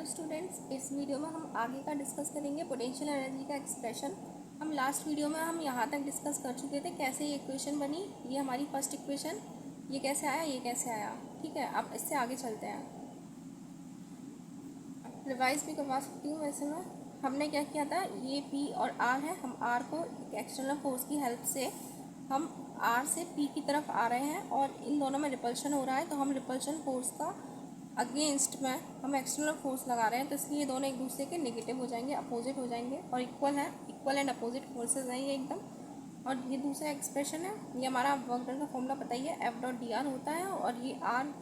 Hello students, इस video में हम आगे का डिस्कस करेंगे पोटेंशियल एनर्जी का एक्सप्रेशन। हम लास्ट वीडियो में यहाँ तक डिस्कस कर चुके थे कैसे ये इक्वेशन बनी। ये हमारी फर्स्ट इक्वेशन, ये कैसे आया, ये कैसे आया। ठीक है, अब इससे आगे चलते हैं। रिवाइज भी करवा सकती हूँ वैसे मैं। हमने क्या किया था, ये पी और आर है, हम आर को एक्सटर्नल फोर्स की हेल्प से हम आर से पी की तरफ आ रहे हैं और इन दोनों में रिपल्शन हो रहा है, तो हम रिपल्शन फोर्स का अगेंस्ट में हम एक्सटर्नल फोर्स लगा रहे हैं, तो इसलिए ये दोनों एक दूसरे के नेगेटिव हो जाएंगे, अपोजिट हो जाएंगे और इक्वल है। इक्वल एंड अपोजिट फोर्सेज हैं ये एकदम। और ये दूसरा एक्सप्रेशन है, ये हमारा वर्क डन का फॉर्मूला पता ही है, एफ डॉट डी आर होता है। और ये आर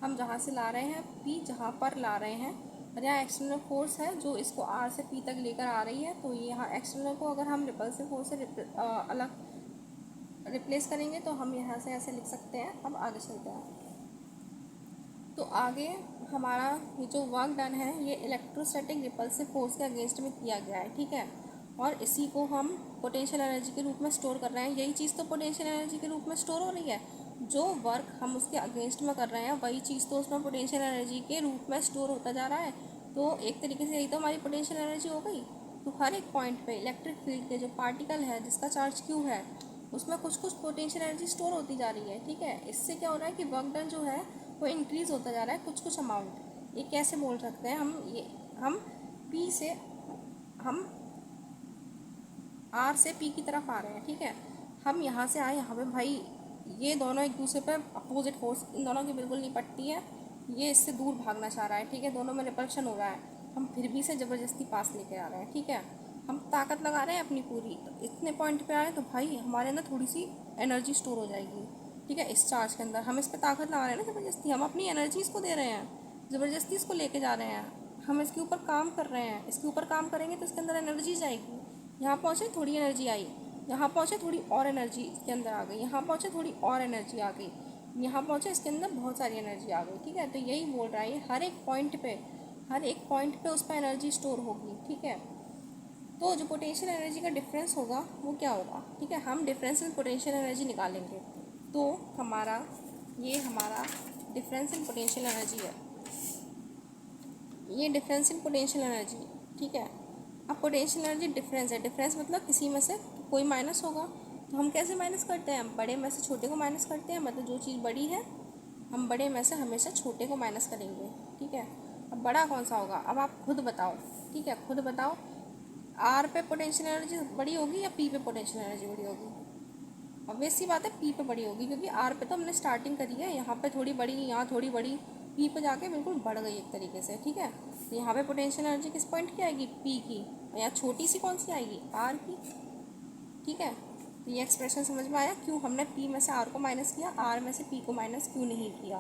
हम जहाँ से ला रहे हैं, पी जहाँ पर ला रहे हैं, और यहाँ एक्सटर्नल फोर्स है जो इसको आर से पी तक लेकर आ रही है। तो यहाँ एक्सटर्नल को अगर हम रिपल्सिव फोर्स से अलग रिप्लेस करेंगे तो हम यहाँ से ऐसे लिख सकते हैं। अब आगे चलते हैं। तो आगे हमारा ये जो वर्क डन है ये इलेक्ट्रोस्टैटिक रिपल्सिव फोर्स के अगेंस्ट में किया गया है। ठीक है, और इसी को हम पोटेंशियल एनर्जी के रूप में स्टोर कर रहे हैं। यही चीज़ तो पोटेंशियल एनर्जी के रूप में स्टोर हो रही है। जो वर्क हम उसके अगेंस्ट में कर रहे हैं वही चीज़ तो उसमें पोटेंशियल एनर्जी के रूप में स्टोर होता जा रहा है। तो एक तरीके से यही तो हमारी पोटेंशियल एनर्जी हो गई। तो हर एक पॉइंट पे इलेक्ट्रिक फील्ड के जो पार्टिकल है जिसका चार्ज क्यू है उसमें कुछ कुछ पोटेंशियल एनर्जी स्टोर होती जा रही है। ठीक है, इससे क्या हो रहा है कि वर्क डन जो है वो इंक्रीज़ होता जा रहा है कुछ अमाउंट। ये कैसे बोल सकते हैं हम पी से हम आर से पी की तरफ आ रहे हैं। ठीक है, हम यहाँ से आए, यहाँ पे भाई ये दोनों एक दूसरे पर अपोजिट फोर्स इन दोनों की बिल्कुल नहीं पड़ती है। ये इससे दूर भागना चाह रहा है। ठीक है, दोनों में रिपल्शन हो रहा है, हम फिर भी से ज़बरदस्ती पास लेके आ रहे हैं। ठीक है, हम ताकत लगा रहे हैं अपनी पूरी, तो इतने पॉइंट पे आए तो भाई हमारे अंदर थोड़ी सी एनर्जी स्टोर हो जाएगी। ठीक है, इस चार्ज के अंदर हम इस पर ताकत लगा रहे हैं ना ज़बरदस्ती, हम अपनी एनर्जी इसको दे रहे हैं, ज़बरदस्ती इसको लेके जा रहे हैं, हम इसके ऊपर काम कर रहे हैं। इसके ऊपर काम करेंगे तो इसके अंदर एनर्जी जाएगी। यहाँ पहुँचे थोड़ी एनर्जी आई, यहाँ पहुँचे थोड़ी और एनर्जी इसके अंदर आ गई, यहाँ पहुँचे थोड़ी और एनर्जी आ गई, यहाँ पहुँचे इसके अंदर बहुत सारी एनर्जी आ गई। ठीक है, तो यही बोल रहा है हर एक पॉइंट पे उस पर एनर्जी स्टोर होगी। ठीक है, तो जो पोटेंशियल एनर्जी का डिफरेंस होगा वो क्या होगा। ठीक है, हम डिफरेंस इन पोटेंशियल एनर्जी निकालेंगे। तो हमारा डिफरेंस इन पोटेंशियल एनर्जी है, ये डिफरेंस इन पोटेंशियल एनर्जी। ठीक है, अब पोटेंशियल एनर्जी डिफरेंस है, डिफरेंस मतलब किसी में से कोई माइनस होगा। तो हम कैसे माइनस करते हैं, बड़े में से छोटे को माइनस करते हैं। मतलब जो चीज़ बड़ी है हम बड़े में से हमेशा छोटे को माइनस करेंगे। ठीक है, अब बड़ा कौन सा होगा, अब आप खुद बताओ। ठीक है, खुद बताओ, आर पे पोटेंशियल एनर्जी बड़ी होगी या पी पे पोटेंशियल एनर्जी बड़ी होगी। ऑब्वियस सी बात है पी पे बड़ी होगी, क्योंकि आर पे तो हमने स्टार्टिंग करी है, यहाँ पे थोड़ी बड़ी, यहाँ थोड़ी बड़ी, पी पे जाके बिल्कुल बढ़ गई एक तरीके से। ठीक है, तो यहाँ पे पोटेंशियल एनर्जी किस पॉइंट की आएगी, पी की, और यहाँ छोटी सी कौन सी आएगी, आर की। ठीक है, तो ये एक्सप्रेशन समझ में आया क्यों हमने पी में से आर को माइनस किया, आर में से पी को माइनस क्यों नहीं किया।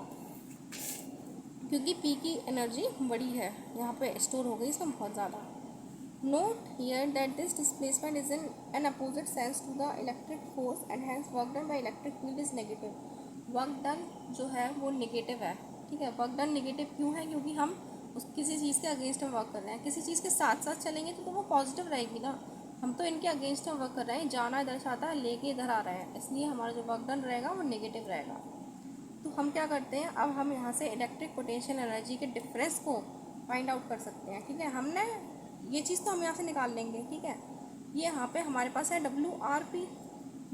क्योंकि पी की एनर्जी बड़ी है, यहाँ पे स्टोर हो गई इसमें बहुत ज़्यादा। Note here that this displacement is in an opposite sense to the electric force and hence work done by electric field is negative. Work done जो है वो नेगेटिव है। ठीक है, वर्क डन नेगेटिव क्यों है, क्योंकि हम उस किसी चीज़ के अगेंस्ट में वर्क कर रहे हैं। किसी चीज़ के साथ साथ चलेंगे तो वो पॉजिटिव रहेगी ना, हम तो इनके अगेंस्ट में वर्क कर रहे हैं, जाना इधर से आता है, लेके इधर आ रहे हैं, इसलिए हमारा जो वर्क डन रहेगा वो नेगेटिव रहेगा। तो हम क्या करते हैं, अब हम यहाँ से इलेक्ट्रिक पोटेंशियल एनर्जी के डिफरेंस को फाइंड आउट कर सकते हैं। ठीक है, हमने ये चीज़ तो हम यहाँ से निकाल लेंगे। ठीक है, ये यहाँ पे हमारे पास है डब्ल्यू आर पी,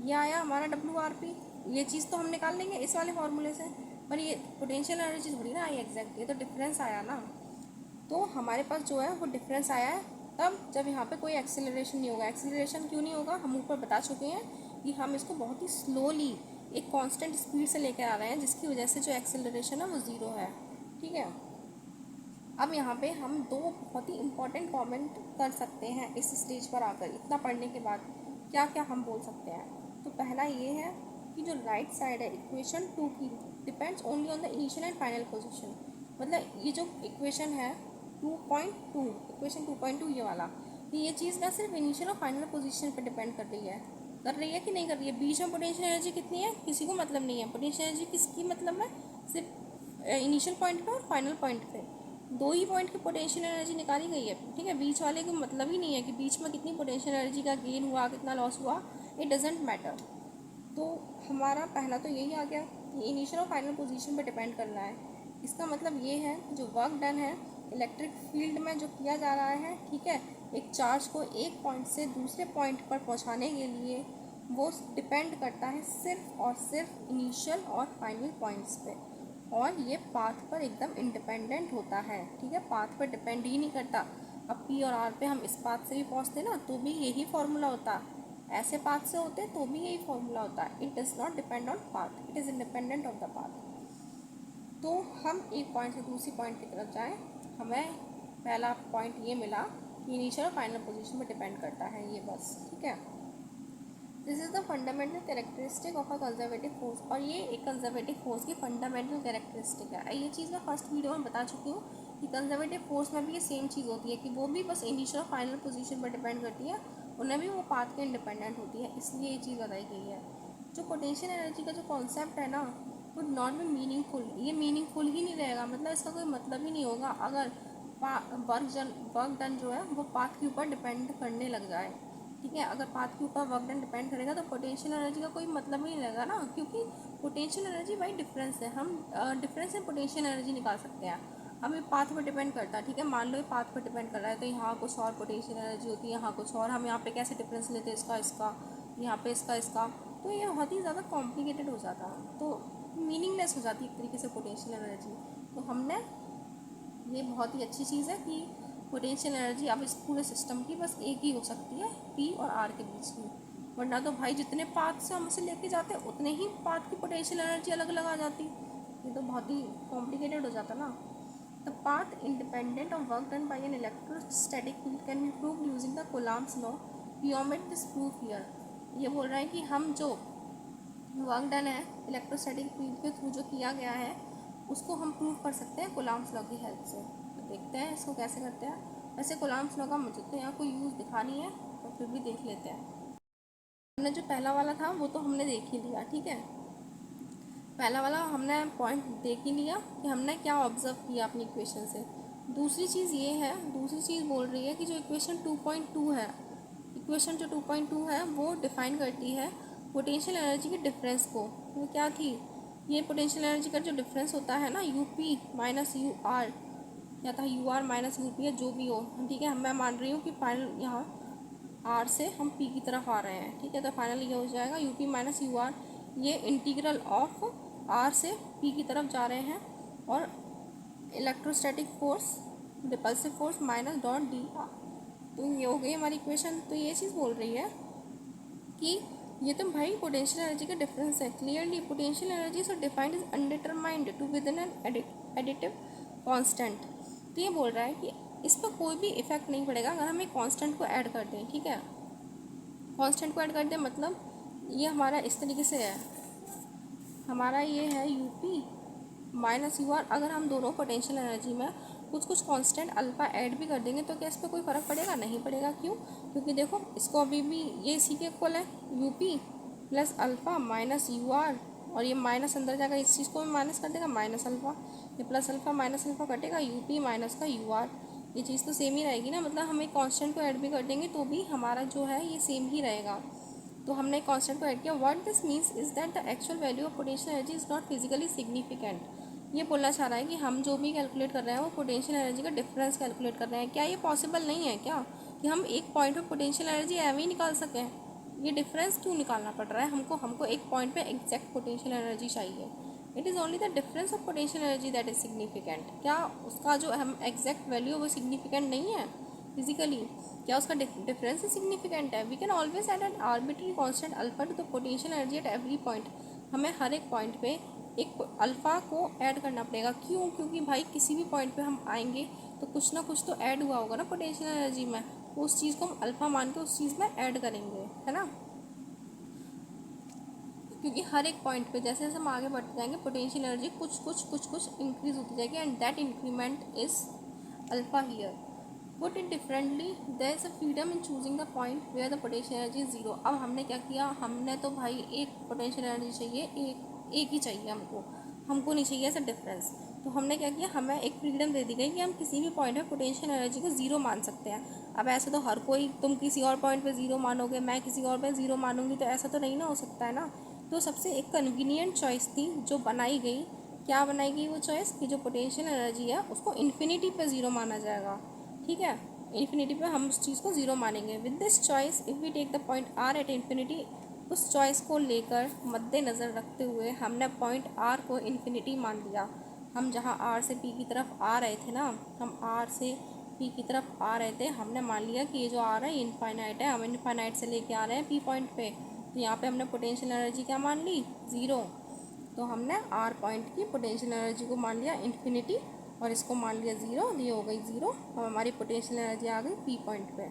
ये आया हमारा डब्ल्यू आर पी, ये चीज़ तो हम निकाल लेंगे इस वाले फार्मूले से, पर ये पोटेंशियल एनर्जी थोड़ी ना आई एग्जैक्ट, ये तो डिफरेंस आया ना। तो हमारे पास जो है वो डिफरेंस आया है तब जब यहाँ पे कोई एक्सेलरेशन नहीं होगा। एक्सेलरेशन क्यों नहीं होगा, हम ऊपर बता चुके हैं कि हम इसको बहुत ही स्लोली एक कांस्टेंट स्पीड से लेकर आ रहे हैं, जिसकी वजह से जो एक्सेलरेशन है वो ज़ीरो है। ठीक है, अब यहाँ पे हम दो बहुत ही इम्पॉर्टेंट कमेंट कर सकते हैं इस स्टेज पर आकर। इतना पढ़ने के बाद क्या क्या हम बोल सकते हैं, तो पहला ये है कि जो राइट साइड है इक्वेशन 2 की, depends only on the initial and final position. मतलब ये जो इक्वेशन है 2.2, इक्वेशन 2.2 ये वाला, ये चीज़ ना सिर्फ इनिशियल और फाइनल पोजीशन पर डिपेंड कर रही है कि नहीं कर रही है। बीच में पोटेंशियल एनर्जी कितनी है किसी को मतलब नहीं है, पोटेंशियल एनर्जी किसकी मतलब है, सिर्फ इनिशियल पॉइंट पे और फाइनल पॉइंट पे दो ही पॉइंट की पोटेंशियल एनर्जी निकाली गई है। ठीक है, बीच वाले को मतलब ही नहीं है कि बीच में कितनी पोटेंशियल एनर्जी का गेन हुआ, कितना लॉस हुआ, इट डजेंट मैटर। तो हमारा पहला तो यही आ गया कि इनिशियल और फाइनल पोजीशन पे डिपेंड करना है। इसका मतलब ये है जो वर्क डन है इलेक्ट्रिक फील्ड में जो किया जा रहा है, ठीक है, एक चार्ज को एक पॉइंट से दूसरे पॉइंट पर पहुंचाने के लिए, वो डिपेंड करता है सिर्फ और सिर्फ इनिशियल और फाइनल पॉइंट्स पे, और ये पाथ पर एकदम इंडिपेंडेंट होता है, ठीक है, पाथ पर डिपेंड ही नहीं करता। अब पी और आर पे हम इस पाथ से भी पहुंचते ना तो भी यही फॉर्मूला होता, ऐसे पाथ से होते तो भी यही फॉर्मूला होता। It does not depend on path, it is independent of the path. तो हम एक पॉइंट से दूसरी पॉइंट की तरफ जाएं, हमें पहला पॉइंट ये मिला कि इनिशियल और फाइनल पोजीशन पर डिपेंड करता है ये, बस, ठीक है। This is the fundamental characteristic of a conservative force, और ये एक कंजर्वेटिव फोर्स की फंडामेंटल कैरेक्टरिस्टिक है। ये चीज़ मैं फर्स्ट वीडियो में बता चुकी हूँ कि कंजर्वेटिव फोर्स में भी ये सेम चीज़ होती है कि वो भी बस इनिशियल और फाइनल पोजीशन पर डिपेंड करती है, उन्हें भी वो पाथ के इंडिपेंडेंट होती है, इसलिए ये चीज़ बताई गई है। जो पोटेंशियल एनर्जी का जो कॉन्सेप्ट है ना, वुड नॉट बी मीनिंगफुल, ये मीनिंगफुल ही नहीं रहेगा, मतलब इसका कोई मतलब ही नहीं होगा अगर वर्क डन जो है वो पाथ के ऊपर डिपेंड करने लग जाए, ठीक है। अगर पाथ के ऊपर वर्क डन डिपेंड करेगा तो पोटेंशियल एनर्जी का कोई मतलब ही नहीं रहेगा ना, क्योंकि पोटेंशियल एनर्जी बाई डिफरेंस है, हम डिफरेंस से पोटेंशियल एनर्जी निकाल सकते हैं। अब ये पाथ पर डिपेंड करता है, ठीक है, मान लो ये पाथ पर डिपेंड कर रहा है तो यहाँ कुछ और पोटेंशियल एनर्जी होती है, यहाँ कुछ और, हम यहाँ पे कैसे डिफरेंस लेते हैं इसका, यहाँ पे इसका, तो ये बहुत ही ज़्यादा कॉम्प्लिकेटेड हो जाता है, तो मीनिंगलेस हो जाती है एक तरीके से पोटेंशियल एनर्जी। तो हमने, ये बहुत ही अच्छी चीज़ है कि पोटेंशियल एनर्जी अब इस पूरे सिस्टम की बस एक ही हो सकती है, पी और आर के बीच की, वरना तो भाई जितने पाथ से हम उसे लेके जाते हैं उतने ही पाथ की पोटेंशियल एनर्जी अलग अलग आ जाती, ये तो बहुत ही कॉम्प्लिकेटेड हो जाता ना। The path independent of work done by an electrostatic field can be proved using the Coulomb's law, we omit this proof here. ये बोल रहा है कि हम जो वर्क डन है इलेक्ट्रोस्टैटिक फील्ड के थ्रू जो किया गया है उसको हम प्रूव कर सकते हैं कूलम्ब्स लॉ की हेल्प से। तो देखते हैं इसको कैसे करते हैं। वैसे कूलम्ब्स लॉ का मुझे तो यहाँ कोई यूज़ दिखा नहीं है, तो फिर भी देख लेते हैं। हमने जो पहला वाला था वो तो हमने देख ही लिया, ठीक है, पहला वाला हमने पॉइंट देख ही लिया कि हमने क्या ऑब्जर्व किया अपनी इक्वेशन से। दूसरी चीज़ ये है, दूसरी चीज़ बोल रही है कि जो इक्वेशन 2.2 है, इक्वेशन जो 2.2 है वो डिफाइन करती है पोटेंशियल एनर्जी के डिफरेंस को। वो क्या थी, ये पोटेंशियल एनर्जी का जो डिफरेंस होता है ना, U P minus U R, या था U R minus U P है, जो भी हो, ठीक है, मैं मान रही हूँ कि फाइनल यहाँ आर से हम पी की तरफ आ रहे हैं, ठीक है, तो फाइनल ये हो जाएगा U P minus U R, ये इंटीग्रल ऑफ आर से पी की तरफ जा रहे हैं, और electrostatic force repulsive force minus dot D R, तो ये हो गई हमारी इक्वेशन। तो ये चीज़ बोल रही है कि ये तो भाई पोटेंशियल एनर्जी का डिफरेंस है, clearly potential energy so defined is undetermined to with in an additive constant. तो ये बोल रहा है कि इस पर कोई भी इफेक्ट नहीं पड़ेगा अगर हम एक कांस्टेंट को ऐड कर दें, ठीक है, कांस्टेंट को ऐड कर दें, मतलब ये हमारा इस तरीके से है, हमारा ये है U P minus U R, अगर हम दोनों पोटेंशियल एनर्जी में कुछ कांस्टेंट अल्फा ऐड भी कर देंगे तो क्या इस पर कोई फ़र्क पड़ेगा, नहीं पड़ेगा। क्यों, क्योंकि देखो इसको अभी भी ये इसी के इक्वल है, U P plus alpha minus U R, और ये माइनस अंदर जाएगा, इस चीज़ को भी माइनस कर देगा, माइनस अल्फ़ा, ये प्लस अल्फ़ा माइनस अल्फ़ा कटेगा, यू पी माइनस का यू आर, ये चीज़ तो सेम ही रहेगी ना, मतलब हम एक कॉन्स्टेंट को ऐड भी कर देंगे तो भी हमारा जो है ये सेम ही रहेगा। तो हमने कांस्टेंट को ऐड किया। What this means is that the actual value of potential energy is not physically significant. ये बोलना चाह रहा है कि हम जो भी कैलकुलेट कर रहे हैं वो पोटेंशियल एनर्जी का डिफरेंस कैलकुलेट कर रहे हैं। क्या ये पॉसिबल नहीं है क्या कि हम एक पॉइंट पे पोटेंशियल एनर्जी एवं ही निकाल सकें? ये डिफरेंस क्यों निकालना पड़ रहा है हमको एक पॉइंट पे एग्जैक्ट पोटेंशियल एनर्जी चाहिए। It is only the difference of potential energy that is significant. क्या उसका जो हम एग्जैक्ट वैल्यू वो सिग्निफिकेंट नहीं है फिजिकली? क्या उसका डिफरेंस ही सिग्निफिकेंट है? We can always add an arbitrary constant alpha to the potential energy at every point. हमें हर एक पॉइंट पे एक अल्फ़ा को ऐड करना पड़ेगा। क्यों? क्योंकि भाई किसी भी पॉइंट पे हम आएंगे तो कुछ ना कुछ तो ऐड हुआ होगा ना पोटेंशियल एनर्जी में, उस चीज़ को हम अल्फ़ा मान के उस चीज़ में ऐड करेंगे, है ना। क्योंकि हर एक पॉइंट पे जैसे जैसे हम आगे बढ़ते जाएंगे पोटेंशियल एनर्जी कुछ इंक्रीज होती जाएगी, and that increment is alpha here. Put it differently, there is a freedom in choosing the point where the potential energy is zero। अब हमने क्या किया, हमने तो भाई एक पोटेंशियल एनर्जी चाहिए, एक ही चाहिए हमको नहीं चाहिए ऐसा डिफरेंस। तो हमने क्या किया, हमें एक फ्रीडम दे दी गई कि हम किसी भी पॉइंट पे पोटेंशियल एनर्जी को ज़ीरो मान सकते हैं। अब ऐसे तो हर कोई, तुम किसी और पॉइंट पे ज़ीरो मानोगे, मैं किसी और पे ज़ीरो मानूंगी, तो ऐसा तो नहीं ना हो सकता है ना। तो सबसे एक कन्वीनियंट चॉइस थी जो बनाई गई क्या बनाएगी वो चॉइस कि जो पोटेंशियल एनर्जी है उसको इन्फिनिटी पे ज़ीरो माना जाएगा, ठीक है। इन्फिनिटी पे हम उस चीज़ को ज़ीरो मानेंगे। With this choice if we take the point R at infinity, उस चॉइस को लेकर मद्देनज़र रखते हुए हमने पॉइंट आर को इन्फिनिटी मान लिया। हम जहाँ आर से पी की तरफ आ रहे थे ना, हम आर से पी की तरफ आ रहे थे, हमने मान लिया कि ये जो आ रहा है इनफाइनाइट है, हम इनफाइनाइट से लेके आ रहे हैं पी पॉइंट पे। तो यहाँ पे हमने पोटेंशियल एनर्जी क्या मान ली, ज़ीरो। तो हमने आर पॉइंट की पोटेंशियल एनर्जी को मान लिया इन्फिनिटी और इसको मान लिया ज़ीरो, ये हो गई ज़ीरो। अब हमारी पोटेंशियल एनर्जी आ गई पी पॉइंट पे,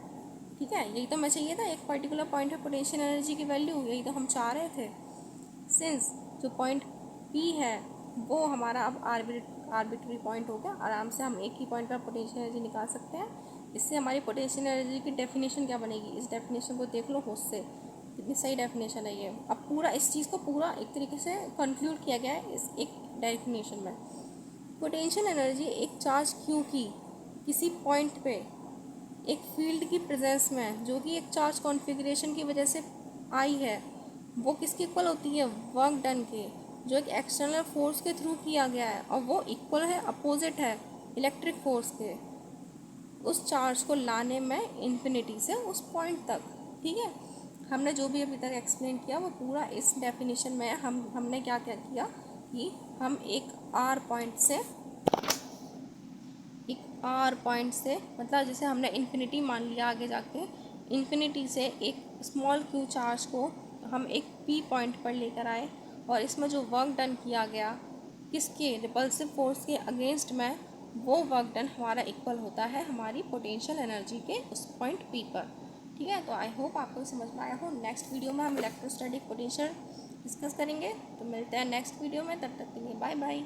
ठीक है। यही तो हमें चाहिए था, एक पर्टिकुलर पॉइंट पे पोटेंशियल एनर्जी की वैल्यू, यही तो हम चाह रहे थे। सिंस जो पॉइंट पी है वो हमारा अब आर्बिट्री पॉइंट हो गया, आराम से हम एक ही पॉइंट पर पोटेंशियल एनर्जी निकाल सकते हैं। इससे हमारी पोटेंशियल एनर्जी की डेफिनेशन क्या बनेगी, इस डेफिनेशन को देख लो होश से, कितनी सही डेफिनेशन है ये। अब पूरा इस चीज़ को पूरा एक तरीके से कंक्लूड किया गया है इस एक डेफिनेशन में। पोटेंशियल एनर्जी एक चार्ज क्यू की किसी पॉइंट पे एक फील्ड की प्रेजेंस में, जो कि एक चार्ज कॉन्फ़िगरेशन की वजह से आई है, वो किसके इक्वल होती है, वर्क डन के, जो एक एक्सटर्नल फोर्स के थ्रू किया गया है, और वो इक्वल है, अपोजिट है इलेक्ट्रिक फोर्स के, उस चार्ज को लाने में इन्फिनिटी से उस पॉइंट तक, ठीक है। हमने जो भी अभी तक एक्सप्लेन किया वो पूरा इस डेफिनेशन में है। हमने क्या क्या किया कि हम एक आर पॉइंट से मतलब जैसे हमने इन्फिनिटी मान लिया, आगे जाके इन्फिनिटी से एक स्मॉल क्यू चार्ज को हम एक पी पॉइंट पर लेकर आए, और इसमें जो वर्क डन किया गया किसके, रिपल्सिव फोर्स के अगेंस्ट में, वो वर्क डन हमारा इक्वल होता है हमारी पोटेंशियल एनर्जी के उस पॉइंट पी पर, ठीक है। तो आई होप आपको समझ में आया हो। नेक्स्ट वीडियो में हम इलेक्ट्रोस्टैटिक पोटेंशियल डिस्कस करेंगे, तो मिलते हैं नेक्स्ट वीडियो में, तब तक के लिए बाय बाय।